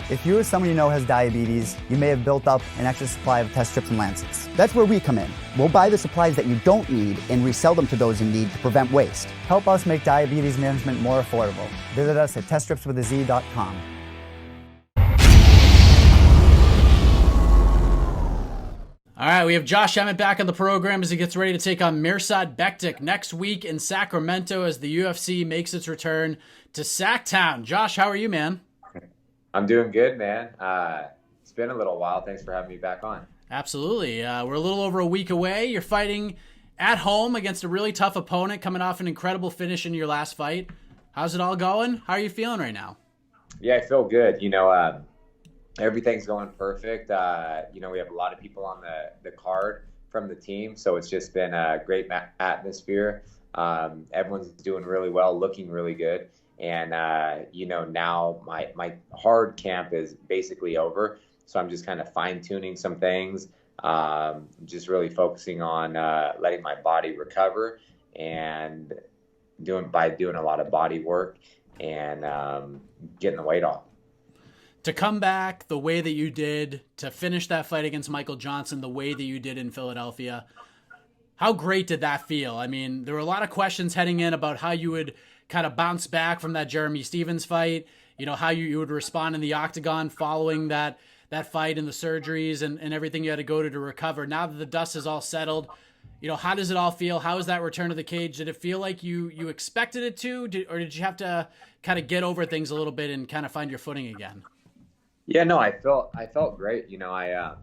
If you or someone you know has diabetes, you may have built up an extra supply of test strips and lancets. That's where we come in. We'll buy the supplies that you don't need and resell them to those in need to prevent waste. Help us make diabetes management more affordable. Visit us at teststripswithaz.com. All right, we have Josh Emmett back on the program as he gets ready to take on Mirsad Bektic next week in Sacramento as the UFC makes its return to Sacktown. Josh, how are you, man? I'm doing good, man. It's been a little while. Thanks for having me back on. Absolutely. We're a little over a week away. You're fighting at home against a really tough opponent, coming off an incredible finish in your last fight. How's it all going? How are you feeling right now? Yeah, I feel good. Everything's going perfect. We have a lot of people on the card from the team, so it's just been a great atmosphere. Everyone's doing really well, looking really good. And, now my hard camp is basically over. So I'm just kind of fine tuning some things, just really focusing on letting my body recover and doing a lot of body work and getting the weight off. To come back the way that you did, to finish that fight against Michael Johnson the way that you did in Philadelphia, how great did that feel? I mean, there were a lot of questions heading in about how you would kind of bounce back from that Jeremy Stevens fight, how you would respond in the Octagon following that fight and the surgeries and everything you had to go to recover. Now that the dust is all settled, how does it all feel? How is that return to the cage? Did it feel like you expected it to, or did you have to kind of get over things a little bit and kind of find your footing again? Yeah, no, I felt great. I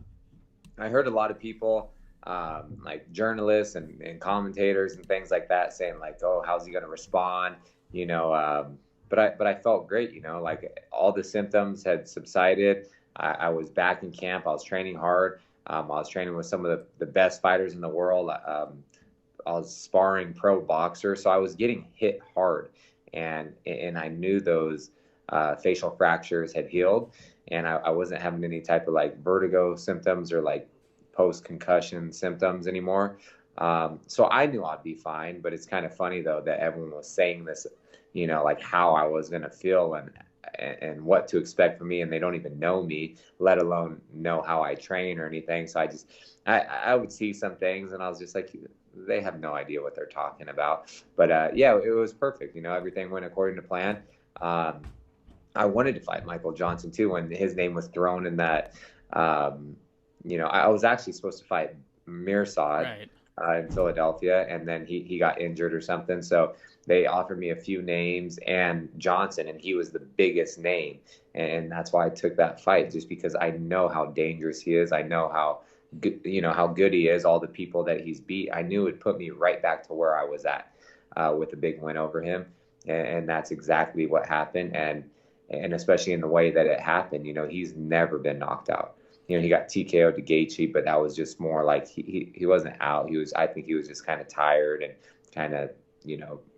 heard a lot of people, like journalists and commentators and things like that saying like, oh, how's he going to respond? But I felt great, like all the symptoms had subsided. I was back in camp. I was training hard. I was training with some of the best fighters in the world. I was sparring pro boxers, so I was getting hit hard, and I knew those facial fractures had healed, and I wasn't having any type of like vertigo symptoms or like post-concussion symptoms anymore. So I knew I'd be fine, but it's kind of funny though that everyone was saying this, like how I was going to feel and what to expect from me, and they don't even know me, let alone know how I train or anything. So I would see some things and I was just like, they have no idea what they're talking about. But yeah, it was perfect. Everything went according to plan. I wanted to fight Michael Johnson too when his name was thrown in that. I was actually supposed to fight Mirsad in Philadelphia, and then he got injured or something. So they offered me a few names and Johnson, and he was the biggest name. And that's why I took that fight, just because I know how dangerous he is. I know how good he is, all the people that he's beat. I knew it would put me right back to where I was at with a big win over him. And that's exactly what happened. And especially in the way that it happened, he's never been knocked out. He got TKO'd to Gaethje, but that was just more like he wasn't out. I think he was just kind of tired and kind of,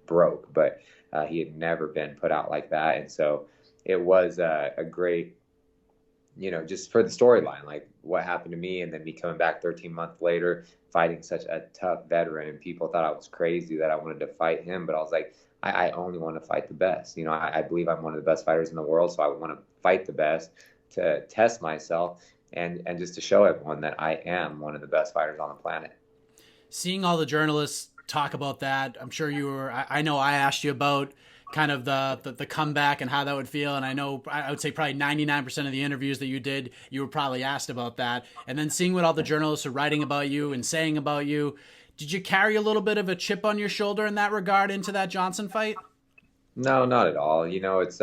broke, but he had never been put out like that. And so it was a great, just for the storyline, like what happened to me, and then me coming back 13 months later, fighting such a tough veteran, and people thought I was crazy that I wanted to fight him, but I was like, I only want to fight the best. I believe I'm one of the best fighters in the world, so I want to fight the best to test myself and just to show everyone that I am one of the best fighters on the planet. Seeing all the journalists talk about that, I'm sure you were, I know I asked you about kind of the comeback and how that would feel, and I know I would say probably 99% of the interviews that you did, you were probably asked about that. And then seeing what all the journalists are writing about you and saying about you, did you carry a little bit of a chip on your shoulder in that regard into that Johnson fight? No, not at all. It's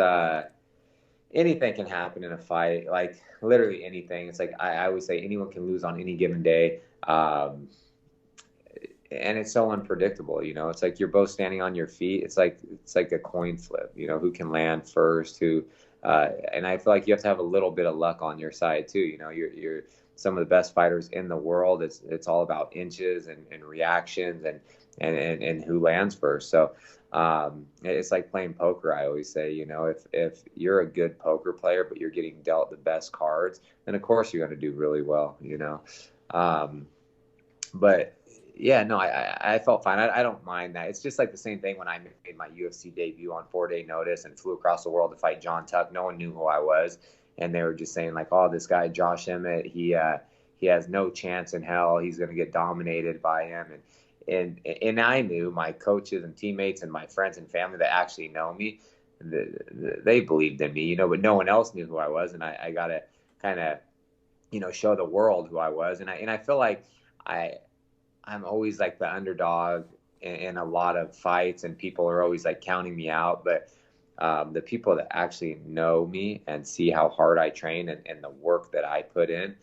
anything can happen in a fight, like literally anything. It's like I always say, anyone can lose on any given day. And it's so unpredictable, it's like you're both standing on your feet. It's like a coin flip, who can land first, and I feel like you have to have a little bit of luck on your side too. You're some of the best fighters in the world. It's all about inches and reactions and who lands first. So it's like playing poker. I always say, if you're a good poker player, but you're getting dealt the best cards, then of course you're going to do really well, but yeah, no, I felt fine. I don't mind that. It's just like the same thing when I made my UFC debut on 4-day notice and flew across the world to fight John Tuck. No one knew who I was. and they were just saying like, oh, this guy Josh Emmett, he has no chance in hell. He's going to get dominated by him. And I knew my coaches and teammates and my friends and family that actually know me, they believed in me, you know, but no one else knew who I was. And I got to kind of, you know, show the world who I was. And I feel like I'm always like the underdog in a lot of fights, and people are always like counting me out. But the people that actually know me and see how hard I train and the work that I put in,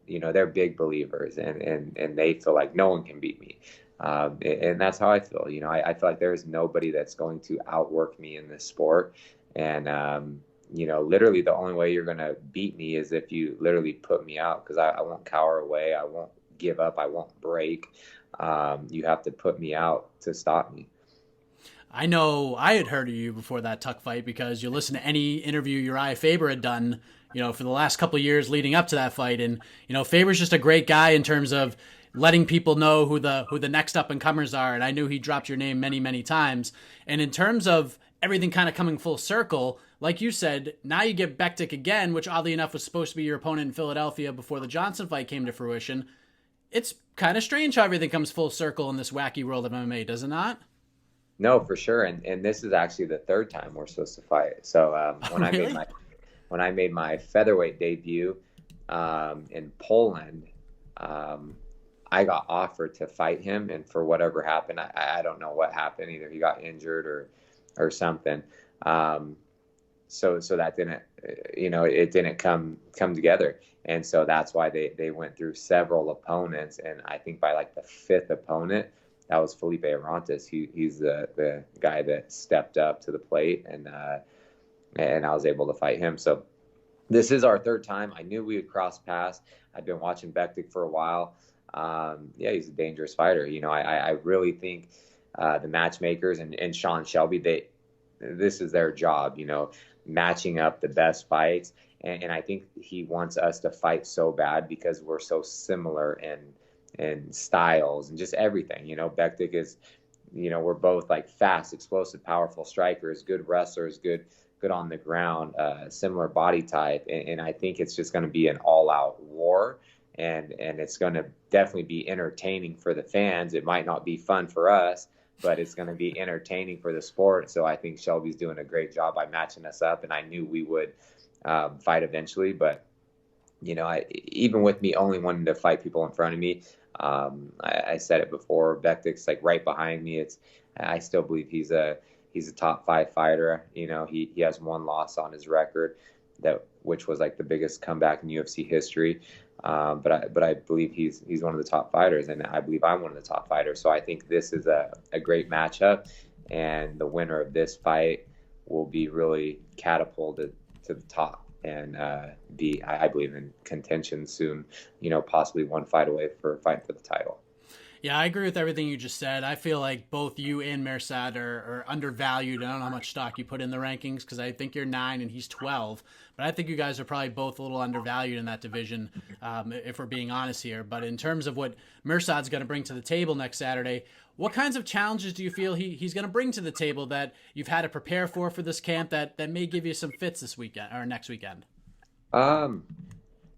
you know, they're big believers, and they feel like no one can beat me. And that's how I feel. You know, I feel like there's nobody that's going to outwork me in this sport. And, you know, literally the only way you're going to beat me is if you literally put me out, because I won't cower away. I won't give up. I won't break. You have to put me out to stop me. I know I had heard of you before that Tuck fight because you listen to any interview Urijah Faber had done, you know, for the last couple of years leading up to that fight. And, you know, Faber's just a great guy in terms of letting people know who the next up and comers are. And I knew he dropped your name many, many times. And in terms of everything kind of coming full circle, like you said, now you get Bektic again, which oddly enough was supposed to be your opponent in Philadelphia before the Johnson fight came to fruition. It's kind of strange how everything comes full circle in this wacky world of MMA, does it not? No, for sure. And this is actually the third time we're supposed to fight. So when Really? I made my featherweight debut in Poland, I got offered to fight him, and for whatever happened, I don't know what happened. Either he got injured or something. So that didn't, you know, it didn't come together. And so that's why they went through several opponents, and I think by like the fifth opponent, that was Felipe Arantes. He's the guy that stepped up to the plate, and I was able to fight him. So this is our third time. I knew we would cross paths. I've been watching Bektic for a while. Yeah, he's a dangerous fighter. You know, I really think the matchmakers and Sean Shelby, this is their job, you know, matching up the best fights. And I think he wants us to fight so bad because we're so similar in styles and just everything. You know, Bektic is, you know, we're both like fast, explosive, powerful strikers, good wrestlers, good on the ground, similar body type. And I think it's just going to be an all-out war. And it's going to definitely be entertaining for the fans. It might not be fun for us, but it's going to be entertaining for the sport. So I think Shelby's doing a great job by matching us up, and I knew we would fight eventually. But, you know, even with me only wanting to fight people in front of me, I said it before, Bektic's like right behind me. I still believe he's a top 5 fighter. You know, he has one loss on his record, which was like the biggest comeback in UFC history. But I believe he's one of the top fighters, and I believe I'm one of the top fighters. So I think this is a great matchup, and the winner of this fight will be really catapulted to the top and be, I believe, in contention soon. You know, possibly one fight away for fighting for the title. Yeah, I agree with everything you just said. I feel like both you and Mirsad are undervalued. I don't know how much stock you put in the rankings because I think you're 9 and he's 12. But I think you guys are probably both a little undervalued in that division, if we're being honest here. But in terms of what Mirsad's going to bring to the table next Saturday, what kinds of challenges do you feel he's going to bring to the table that you've had to prepare for this camp that may give you some fits this weekend or next weekend?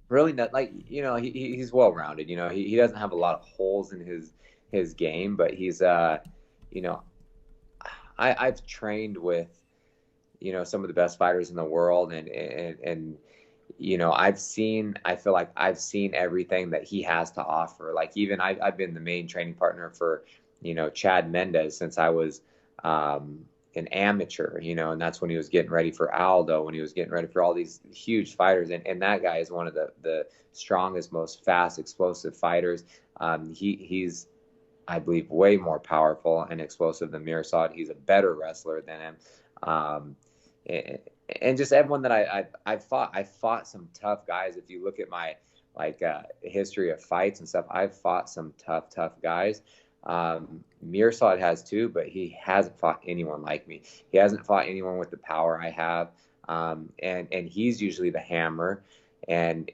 Really not, like, you know, he's well rounded. You know, he doesn't have a lot of holes in his game, but he's you know, I've trained with, you know, some of the best fighters in the world, and you know, I feel like I've seen everything that he has to offer. Like, even I've been the main training partner for, you know, Chad Mendez since I was an amateur, you know, and that's when he was getting ready for Aldo, when he was getting ready for all these huge fighters. And that guy is one of the strongest, most fast, explosive fighters. He's, I believe, way more powerful and explosive than Mirsad. He's a better wrestler than him. And just everyone that I've fought some tough guys. If you look at my history of fights and stuff, I've fought some tough guys. Mirsad has too, but he hasn't fought anyone like me. He hasn't fought anyone with the power I have. And he's usually the hammer, and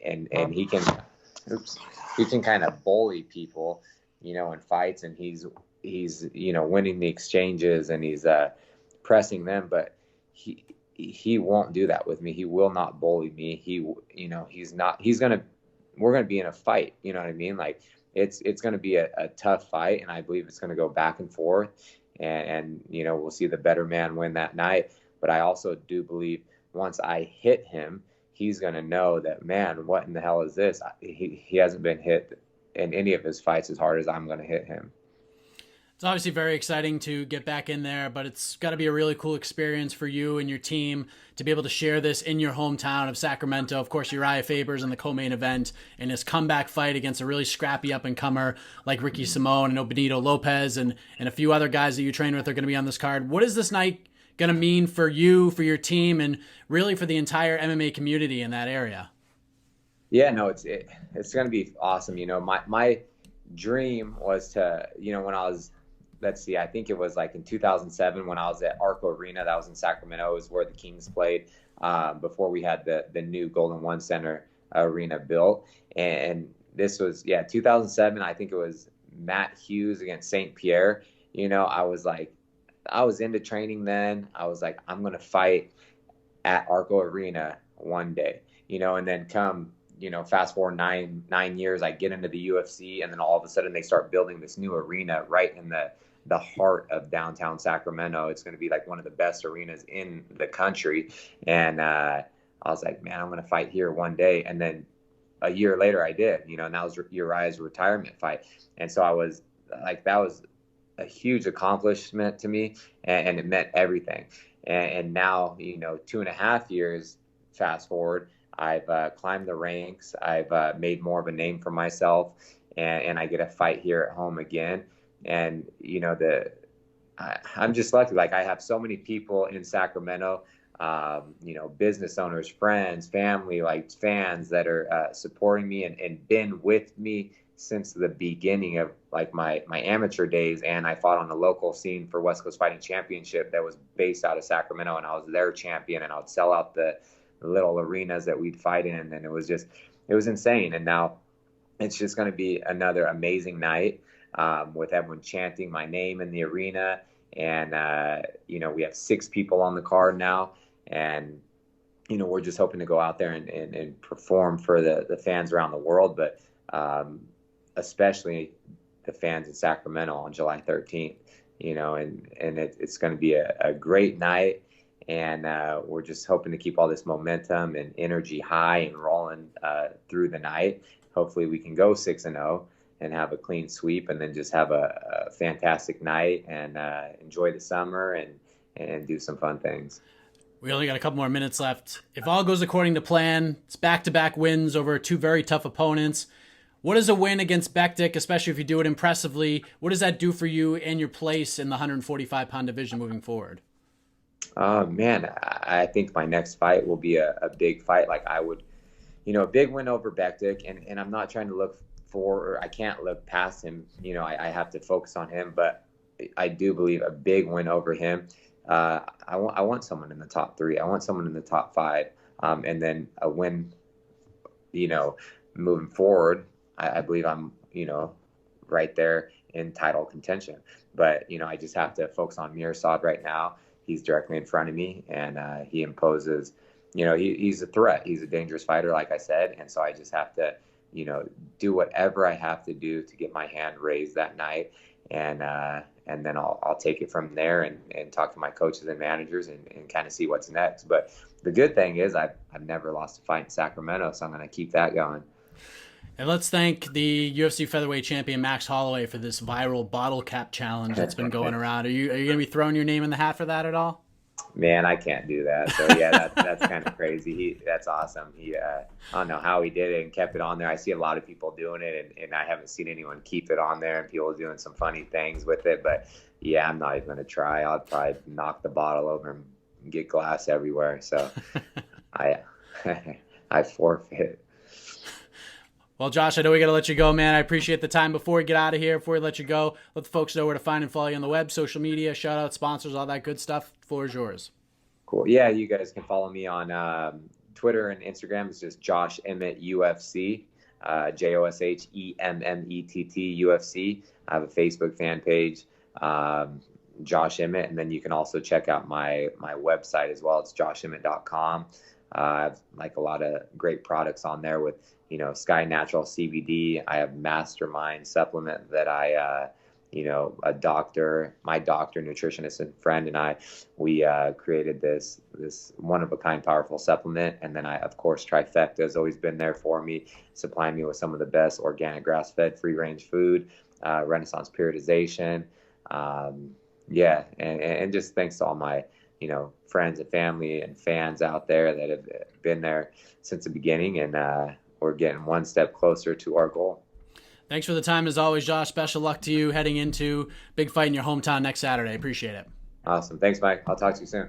he can kind of bully people, you know, in fights, and he's you know, winning the exchanges, and he's pressing them, but he won't do that with me. He will not bully me. We're going to be in a fight. You know what I mean? Like it's going to be a tough fight. And I believe it's going to go back and forth and we'll see the better man win that night. But I also do believe once I hit him, he's going to know that, man, what in the hell is this? He hasn't been hit in any of his fights as hard as I'm going to hit him. It's obviously very exciting to get back in there, but it's got to be a really cool experience for you and your team to be able to share this in your hometown of Sacramento. Of course, Urijah Faber's in the co-main event in his comeback fight against a really scrappy up-and-comer like Ricky Simone and Benito Lopez and a few other guys that you train with are going to be on this card. What is this night going to mean for you, for your team, and really for the entire MMA community in that area? Yeah, no, it's going to be awesome. My dream was to, when I was, let's see, I think it was like in 2007 when I was at Arco Arena. That was in Sacramento. It was where the Kings played before we had the new Golden One Center arena built. And this was, 2007. I think it was Matt Hughes against St. Pierre. I was into training then. I was like, I'm going to fight at Arco Arena one day, and then come, fast forward nine years, I get into the UFC, and then all of a sudden they start building this new arena right in the heart of downtown Sacramento. It's going to be like one of the best arenas in the country. And I was like, man, I'm going to fight here one day. And then a year later I did, and that was Urijah's retirement fight. And so I was like, that was a huge accomplishment to me, and it meant everything. And now, 2.5 years fast forward, I've climbed the ranks. I've made more of a name for myself, and I get a fight here at home again. And, I'm just lucky. Like I have so many people in Sacramento, business owners, friends, family, like fans that are supporting me and been with me since the beginning of like my amateur days. And I fought on the local scene for West Coast Fighting Championship that was based out of Sacramento, and I was their champion, and I would sell out the little arenas that we'd fight in. And it was insane. And now it's just going to be another amazing night. With everyone chanting my name in the arena. And, we have 6 people on the card now. And, we're just hoping to go out there and perform for the fans around the world, but especially the fans in Sacramento on July 13th, and it's going to be a great night. And we're just hoping to keep all this momentum and energy high and rolling through the night. Hopefully we can go 6-0. And have a clean sweep, and then just have a fantastic night and enjoy the summer and do some fun things. We only got a couple more minutes left. If all goes according to plan, it's back-to-back wins over 2 very tough opponents. What is a win against Bektic, especially if you do it impressively? What does that do for you and your place in the 145-pound division moving forward? Man, I think my next fight will be a big fight. Like I would, a big win over Bektic, and I'm not trying to look I can't look past him. I have to focus on him, but I do believe a big win over him. I want someone in the top 3. I want someone in the top 5. And then a win, moving forward, I believe I'm, right there in title contention. But, I just have to focus on Mirsad right now. He's directly in front of me, and he imposes, he's a threat. He's a dangerous fighter, like I said. And so I just have to, do whatever I have to do to get my hand raised that night. And then I'll take it from there and talk to my coaches and managers and kind of see what's next. But the good thing is I've never lost a fight in Sacramento, so I'm going to keep that going. And let's thank the UFC featherweight champion Max Holloway for this viral bottle cap challenge that's been going around. Are you going to be throwing your name in the hat for that at all? Man, I can't do that. So yeah, that's kind of crazy. That's awesome. I don't know how he did it and kept it on there. I see a lot of people doing it, and I haven't seen anyone keep it on there, and people doing some funny things with it. But yeah, I'm not even going to try. I'll probably knock the bottle over and get glass everywhere. So I forfeit. Well, Josh, I know we got to let you go, man. I appreciate the time. Before we get out of here, before we let you go, let the folks know where to find and follow you on the web, social media, shout out, sponsors, all that good stuff. The floor is yours. Cool. Yeah, you guys can follow me on Twitter and Instagram. It's just Josh Emmett UFC, JoshEmmett UFC. I have a Facebook fan page. Josh Emmett. And then you can also check out my website as well. It's joshemmett.com. I have like a lot of great products on there with, Sky Natural CBD. I have Mastermind supplement that my doctor, nutritionist, and friend, and we created this one of a kind, powerful supplement. And then of course, Trifecta has always been there for me, supplying me with some of the best organic, grass-fed, free-range food. Renaissance periodization. And just thanks to all my, friends and family and fans out there that have been there since the beginning, and we're getting one step closer to our goal. Thanks for the time as always, Josh. Special luck to you heading into big fight in your hometown next Saturday. Appreciate it. Awesome. Thanks, Mike. I'll talk to you soon.